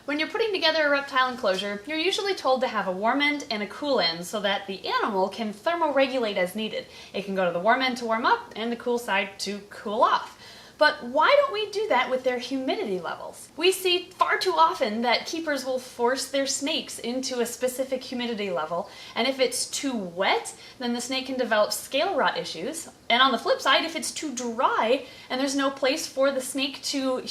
When you're putting together a reptile enclosure, you're usually told to have a warm end and a cool end so that the animal can thermoregulate as needed. It can go to the warm end to warm up and the cool side to cool off. But why don't we do that with their humidity levels? We see far too often that keepers will force their snakes into a specific humidity level, and if it's too wet, then the snake can develop scale rot issues. And on the flip side, if it's too dry and there's no place for the snake to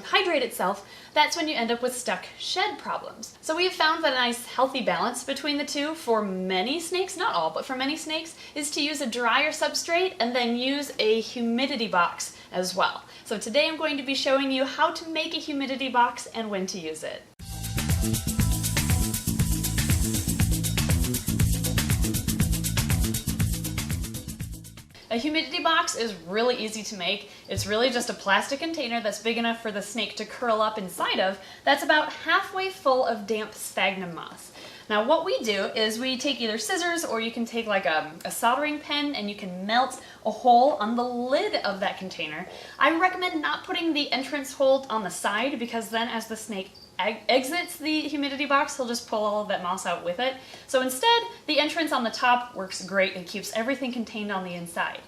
hydrate itself, that's when you end up with stuck shed problems. So we have found that a nice healthy balance between the two for many snakes, not all, but for many snakes, is to use a drier substrate and then use a humidity box as well. So today I'm going to be showing you how to make a humidity box and when to use it. A humidity box is really easy to make. It's really just a plastic container that's big enough for the snake to curl up inside of that's about halfway full of damp sphagnum moss. Now what we do is we take either scissors or you can take like a soldering pen and you can melt a hole on the lid of that container. I recommend not putting the entrance hole on the side because then as the snake exits the humidity box, he'll just pull all of that moss out with it. So instead, the entrance on the top works great and keeps everything contained on the inside.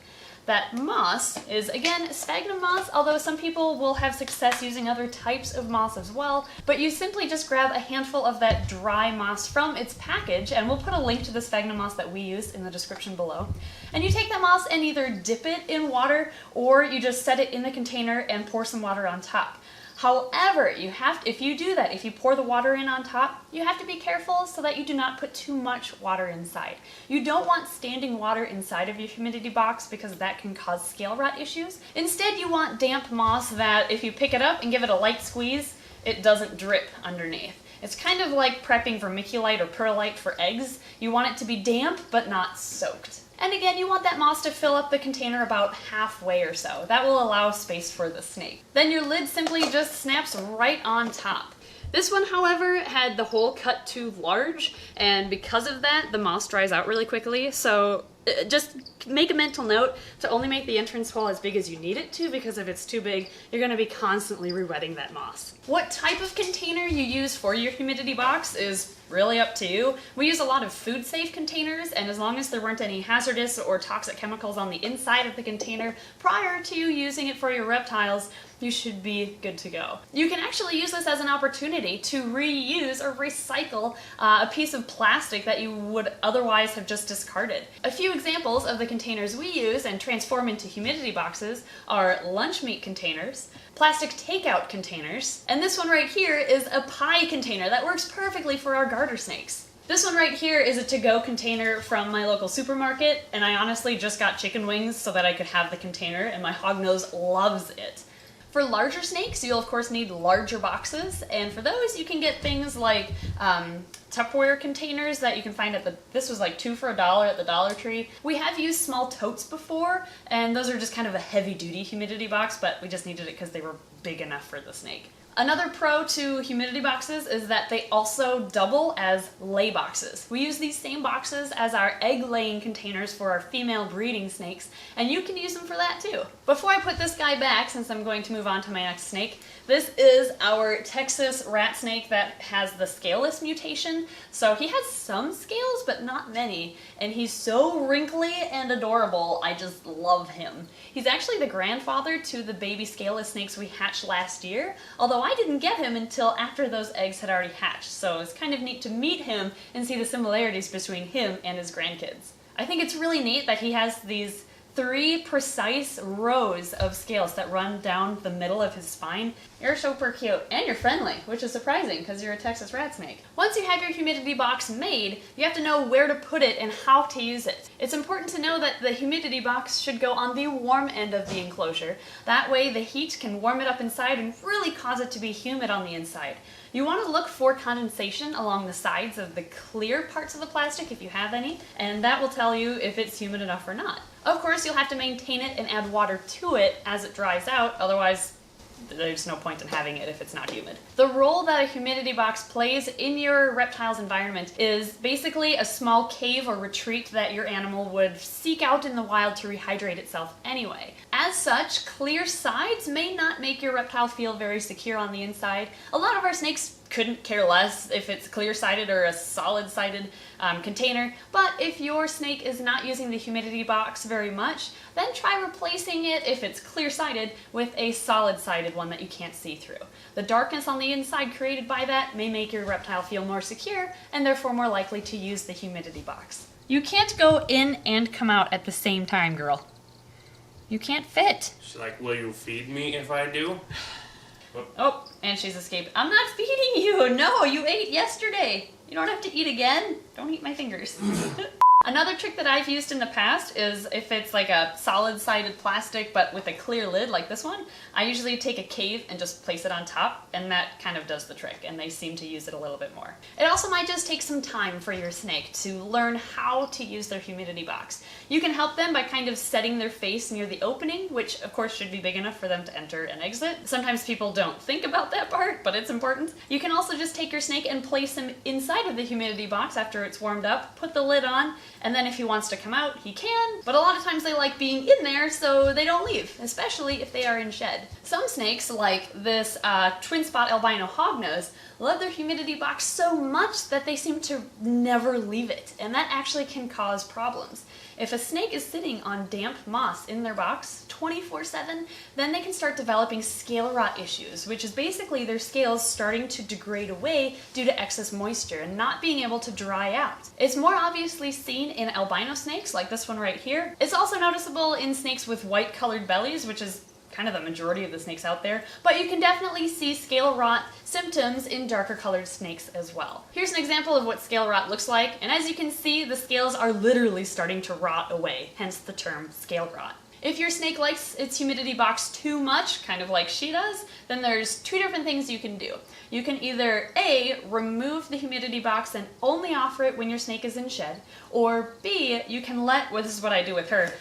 That moss is, again, sphagnum moss, although some people will have success using other types of moss as well, but you simply just grab a handful of that dry moss from its package, and we'll put a link to the sphagnum moss that we use in the description below. And you take that moss and either dip it in water, or you just set it in the container and pour some water on top. However, if you do that, if you pour the water in on top, you have to be careful so that you do not put too much water inside. You don't want standing water inside of your humidity box because that can cause scale rot issues. Instead, you want damp moss that if you pick it up and give it a light squeeze, it doesn't drip underneath. It's kind of like prepping vermiculite or perlite for eggs. You want it to be damp but not soaked. And again, you want that moss to fill up the container about halfway or so. That will allow space for the snake. Then your lid simply just snaps right on top. This one, however, had the hole cut too large, and because of that, the moss dries out really quickly, so just make a mental note to only make the entrance hole as big as you need it to, because if it's too big, you're going to be constantly re-wetting that moss. What type of container you use for your humidity box is really up to you. We use a lot of food-safe containers, and as long as there weren't any hazardous or toxic chemicals on the inside of the container prior to using it for your reptiles, you should be good to go. You can actually use this as an opportunity to reuse or recycle a piece of plastic that you would otherwise have just discarded. A few examples of the containers we use and transform into humidity boxes are lunch meat containers, plastic takeout containers, and this one right here is a pie container that works perfectly for our garter snakes. This one right here is a to-go container from my local supermarket, and I honestly just got chicken wings so that I could have the container, and my hognose loves it. For larger snakes, you'll of course need larger boxes, and for those you can get things like Tupperware containers that you can find this was like 2 for $1 at the Dollar Tree. We have used small totes before, and those are just kind of a heavy-duty humidity box, but we just needed it because they were big enough for the snake. Another pro to humidity boxes is that they also double as lay boxes. We use these same boxes as our egg-laying containers for our female breeding snakes, and you can use them for that too. Before I put this guy back, since I'm going to move on to my next snake, this is our Texas rat snake that has the scaleless mutation. So he has some scales, but not many, and he's so wrinkly and adorable. I just love him. He's actually the grandfather to the baby scaleless snakes we hatched last year, although I didn't get him until after those eggs had already hatched, so it's kind of neat to meet him and see the similarities between him and his grandkids. I think it's really neat that he has these 3 precise rows of scales that run down the middle of his spine. You're super cute, and you're friendly, which is surprising because you're a Texas rat snake. Once you have your humidity box made, you have to know where to put it and how to use it. It's important to know that the humidity box should go on the warm end of the enclosure. That way the heat can warm it up inside and really cause it to be humid on the inside. You want to look for condensation along the sides of the clear parts of the plastic if you have any, and that will tell you if it's humid enough or not. Of course, you'll have to maintain it and add water to it as it dries out, otherwise there's no point in having it if it's not humid. The role that a humidity box plays in your reptile's environment is basically a small cave or retreat that your animal would seek out in the wild to rehydrate itself anyway. As such, clear sides may not make your reptile feel very secure on the inside. A lot of our snakes couldn't care less if it's clear-sided or a solid-sided container. But if your snake is not using the humidity box very much, then try replacing it, if it's clear-sided, with a solid-sided one that you can't see through. The darkness on the inside created by that may make your reptile feel more secure and therefore more likely to use the humidity box. You can't go in and come out at the same time, girl. You can't fit. She's like, will you feed me if I do? Oh, and she's escaped. I'm not feeding you! No, you ate yesterday! You don't have to eat again. Don't eat my fingers. Another trick that I've used in the past is if it's like a solid-sided plastic but with a clear lid like this one, I usually take a cave and just place it on top, and that kind of does the trick, and they seem to use it a little bit more. It also might just take some time for your snake to learn how to use their humidity box. You can help them by kind of setting their face near the opening, which of course should be big enough for them to enter and exit. Sometimes people don't think about that part, but it's important. You can also just take your snake and place him inside of the humidity box after it's warmed up, put the lid on, and then if he wants to come out, he can, but a lot of times they like being in there so they don't leave, especially if they are in shed. Some snakes, like this twin spot albino hognose, love their humidity box so much that they seem to never leave it, and that actually can cause problems. If a snake is sitting on damp moss in their box 24/7, then they can start developing scale rot issues, which is basically their scales starting to degrade away due to excess moisture and not being able to dry out. It's more obviously seen in albino snakes, like this one right here. It's also noticeable in snakes with white colored bellies, which is kind of the majority of the snakes out there, but you can definitely see scale rot symptoms in darker colored snakes as well. Here's an example of what scale rot looks like, and as you can see, the scales are literally starting to rot away, hence the term scale rot. If your snake likes its humidity box too much, kind of like she does, then there's two different things you can do. You can either A, remove the humidity box and only offer it when your snake is in shed, or B, you can let, well this is what I do with her,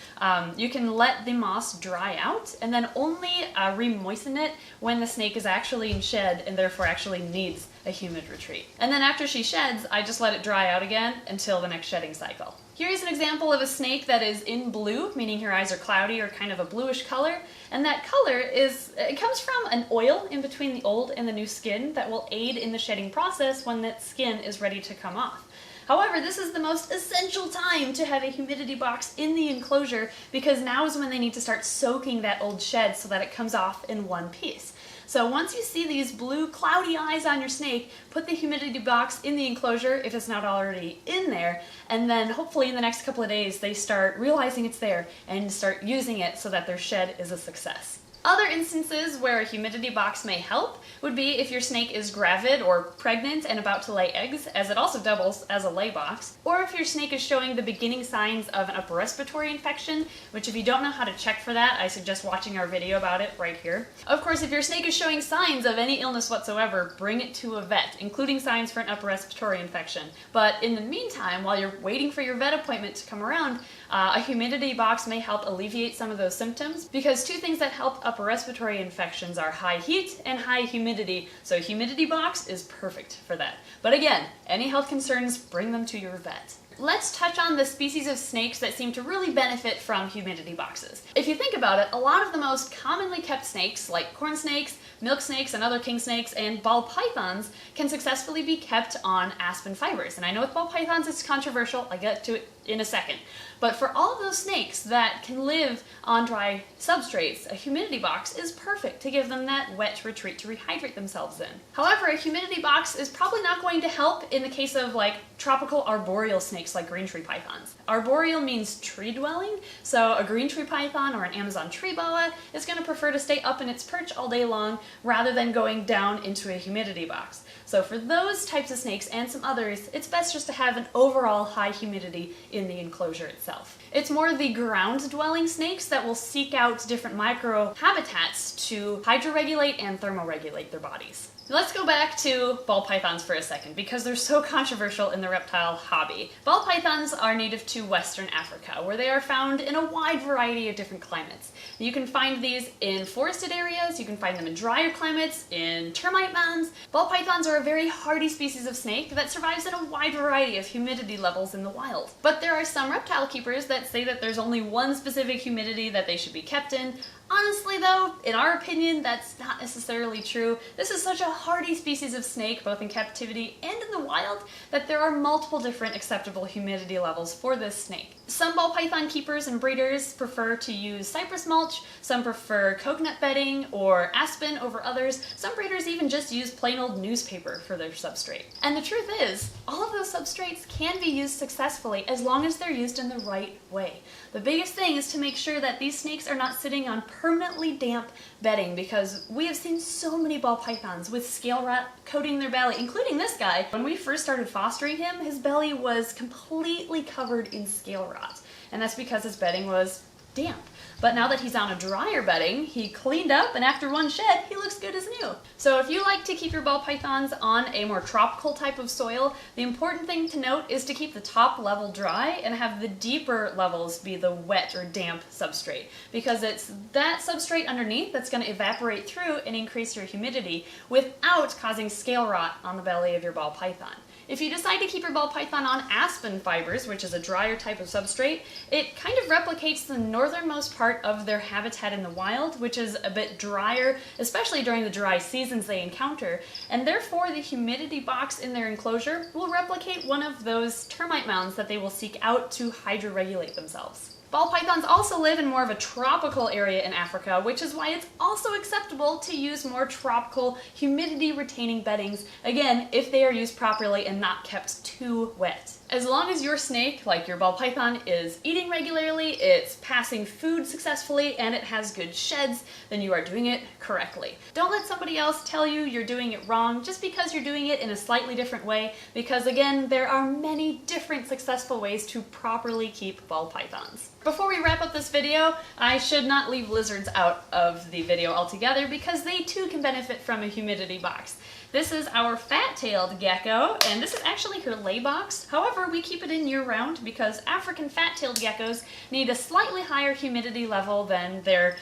you can let the moss dry out and then only re-moisten it when the snake is actually in shed and therefore actually needs a humid retreat. And then after she sheds, I just let it dry out again until the next shedding cycle. Here's an example of a snake that is in blue, meaning her eyes are cloudy or kind of a bluish color, and that color it comes from an oil in between the old and the new skin that will aid in the shedding process when that skin is ready to come off. However, this is the most essential time to have a humidity box in the enclosure because now is when they need to start soaking that old shed so that it comes off in one piece. So once you see these blue cloudy eyes on your snake, put the humidity box in the enclosure if it's not already in there, and then hopefully in the next couple of days they start realizing it's there and start using it so that their shed is a success. Other instances where a humidity box may help would be if your snake is gravid or pregnant and about to lay eggs, as it also doubles as a lay box, or if your snake is showing the beginning signs of an upper respiratory infection, which if you don't know how to check for that, I suggest watching our video about it right here. Of course, if your snake is showing signs of any illness whatsoever, bring it to a vet, including signs for an upper respiratory infection. But in the meantime, while you're waiting for your vet appointment to come around, a humidity box may help alleviate some of those symptoms, because two things that help upper respiratory infections are high heat and high humidity, so humidity box is perfect for that. But again, any health concerns, bring them to your vet. Let's touch on the species of snakes that seem to really benefit from humidity boxes. If you think about it, a lot of the most commonly kept snakes, like corn snakes, milk snakes, and other king snakes, and ball pythons, can successfully be kept on aspen fibers. And I know with ball pythons it's controversial, I'll get to it in a second. But for all of those snakes that can live on dry substrates, a humidity box is perfect to give them that wet retreat to rehydrate themselves in. However, a humidity box is probably not going to help in the case of like tropical arboreal snakes like green tree pythons. Arboreal means tree dwelling, so a green tree python or an Amazon tree boa is going to prefer to stay up in its perch all day long rather than going down into a humidity box. So for those types of snakes and some others, it's best just to have an overall high humidity in the enclosure itself. It's more the ground-dwelling snakes that will seek out different micro-habitats to hydroregulate and thermoregulate their bodies. Let's go back to ball pythons for a second because they're so controversial in the reptile hobby. Ball pythons are native to Western Africa, where they are found in a wide variety of different climates. You can find these in forested areas, you can find them in drier climates, in termite mounds. Ball pythons are a very hardy species of snake that survives in a wide variety of humidity levels in the wild. But there are some reptile keepers that say that there's only one specific humidity that they should be kept in. Honestly though, in our opinion, that's not necessarily true. This is such a hardy species of snake, both in captivity and in the wild, that there are multiple different acceptable humidity levels for this snake. Some ball python keepers and breeders prefer to use cypress mulch, some prefer coconut bedding or aspen over others, some breeders even just use plain old newspaper for their substrate. And the truth is, all of those substrates can be used successfully as long as they're used in the right way. The biggest thing is to make sure that these snakes are not sitting on permanently damp bedding, because we have seen so many ball pythons with scale rot coating their belly, including this guy. When we first started fostering him, his belly was completely covered in scale rot, and that's because his bedding was damp. But now that he's on a drier bedding, he cleaned up, and after one shed, he looks good as new. So if you like to keep your ball pythons on a more tropical type of soil, the important thing to note is to keep the top level dry and have the deeper levels be the wet or damp substrate, because it's that substrate underneath that's going to evaporate through and increase your humidity without causing scale rot on the belly of your ball python. If you decide to keep your ball python on aspen fibers, which is a drier type of substrate, it kind of replicates the northernmost part of their habitat in the wild, which is a bit drier, especially during the dry seasons they encounter, and therefore the humidity box in their enclosure will replicate one of those termite mounds that they will seek out to hydroregulate themselves. Ball pythons also live in more of a tropical area in Africa, which is why it's also acceptable to use more tropical, humidity-retaining beddings, again, if they are used properly and not kept too wet. As long as your snake, like your ball python, is eating regularly, it's passing food successfully, and it has good sheds, then you are doing it correctly. Don't let somebody else tell you you're doing it wrong just because you're doing it in a slightly different way, because again, there are many different successful ways to properly keep ball pythons. Before we wrap up this video, I should not leave lizards out of the video altogether, because they too can benefit from a humidity box. This is our fat-tailed gecko, and this is actually her lay box. However, we keep it in year-round because African fat-tailed geckos need a slightly higher humidity level than their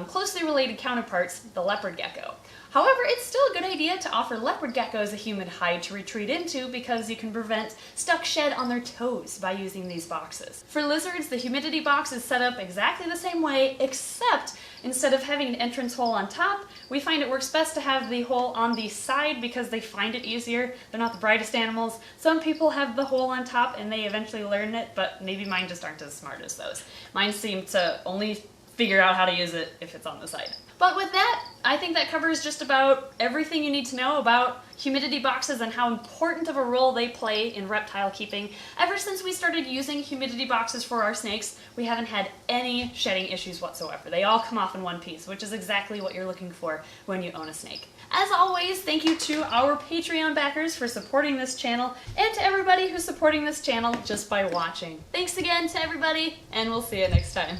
closely related counterparts, the leopard gecko. However, it's still a good idea to offer leopard geckos a humid hide to retreat into, because you can prevent stuck shed on their toes by using these boxes. For lizards, the humidity box is set up exactly the same way, except instead of having an entrance hole on top, we find it works best to have the hole on the side because they find it easier. They're not the brightest animals. Some people have the hole on top and they eventually learn it, but maybe mine just aren't as smart as those. Mine seem to only figure out how to use it if it's on the side. But with that, I think that covers just about everything you need to know about humidity boxes and how important of a role they play in reptile keeping. Ever since we started using humidity boxes for our snakes, we haven't had any shedding issues whatsoever. They all come off in one piece, which is exactly what you're looking for when you own a snake. As always, thank you to our Patreon backers for supporting this channel, and to everybody who's supporting this channel just by watching. Thanks again to everybody, and we'll see you next time.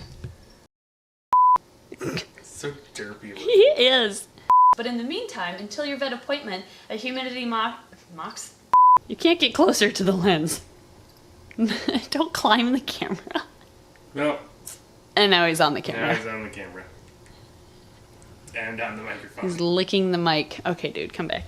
So derpy. He is. But in the meantime, until your vet appointment, a humidity box. You can't get closer to the lens. Don't climb the camera. No. And now he's on the camera. Now he's on the camera. And on the microphone. He's licking the mic. Okay, dude, come back.